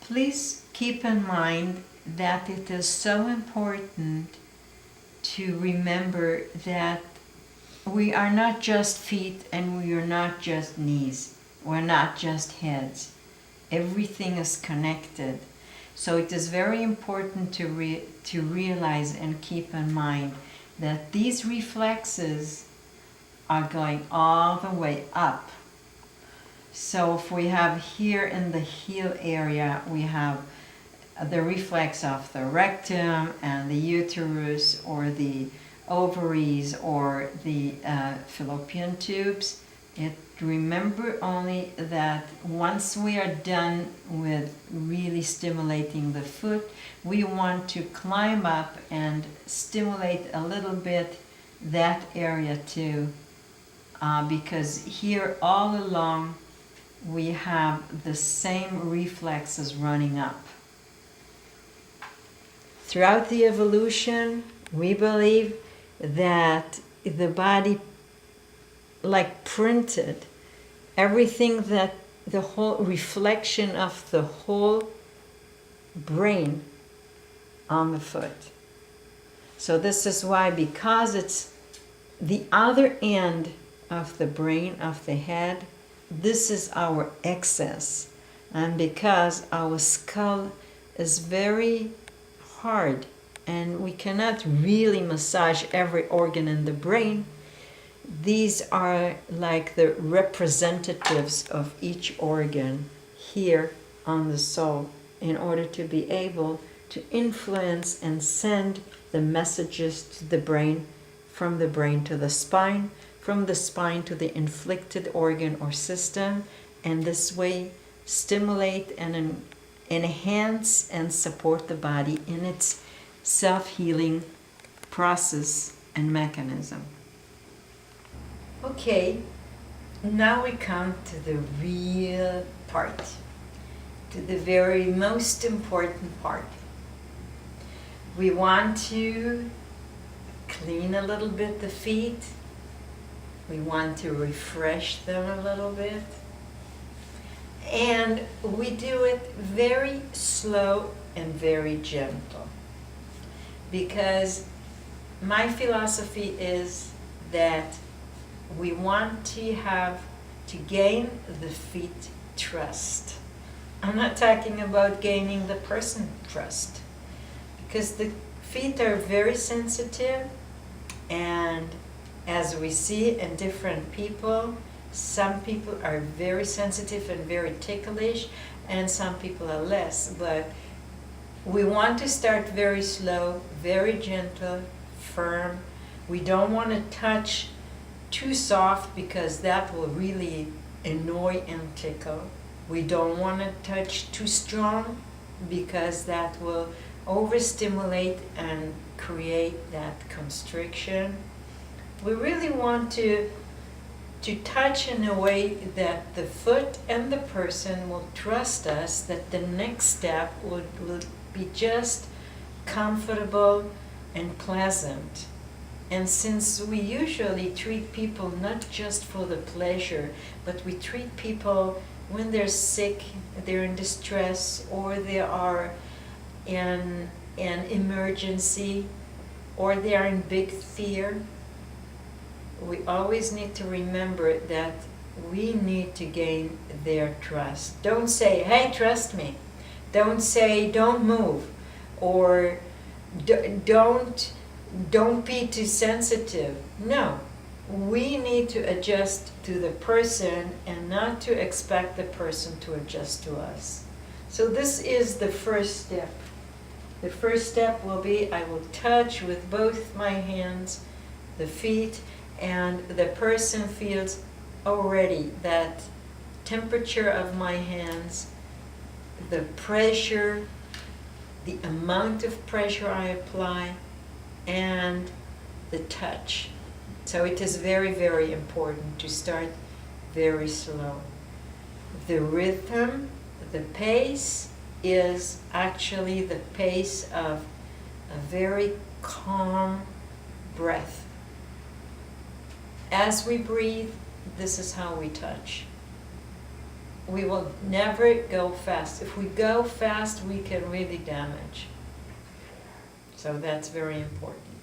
Please keep in mind that it is so important to remember that we are not just feet and we are not just knees. We're not just heads. Everything is connected. So it is very important to realize and keep in mind that these reflexes are going all the way up. So if we have here in the heel area, we have the reflex of the rectum and the uterus or the ovaries or the fallopian tubes. Remember only that once we are done with really stimulating the foot, we want to climb up and stimulate a little bit that area too, because here all along we have the same reflexes running up. Throughout the evolution, we believe that the body like printed everything, that the whole reflection of the whole brain on the foot. So this is why, because it's the other end of the brain, of the head, this is our excess. And because our skull is very hard and we cannot really massage every organ in the brain, these are like the representatives of each organ here on the soul, in order to be able to influence and send the messages to the brain, from the brain to the spine, from the spine to the inflicted organ or system, and this way stimulate and enhance and support the body in its self-healing process and mechanism. Okay, now we come to the real part, to the very most important part. We want to clean a little bit the feet. We want to refresh them a little bit. And we do it very slow and very gentle. Because my philosophy is that we want to gain the feet trust. I'm not talking about gaining the person trust, because the feet are very sensitive, and as we see in different people, some people are very sensitive and very ticklish, and some people are less. But we want to start very slow, very gentle, firm. We don't want to touch too soft, because that will really annoy and tickle. We don't want to touch too strong, because that will overstimulate and create that constriction. We really want to touch in a way that the foot and the person will trust us, that the next step will be just comfortable and pleasant. And since we usually treat people not just for the pleasure, but we treat people when they're sick, they're in distress, or they are in an emergency, or they are in big fear, we always need to remember that we need to gain their trust. Don't say, hey, trust me. Don't say, don't move. Or don't be too sensitive. No, we need to adjust to the person and not to expect the person to adjust to us. So this is the first step. The first step will be, I will touch with both my hands the feet, and the person feels already that temperature of my hands, the pressure, the amount of pressure I apply, and the touch. So it is very, very important to start very slow. The rhythm, the pace is actually the pace of a very calm breath. As we breathe, this is how we touch. we will never go fast. If we go fast, we can really damage. So that's very important.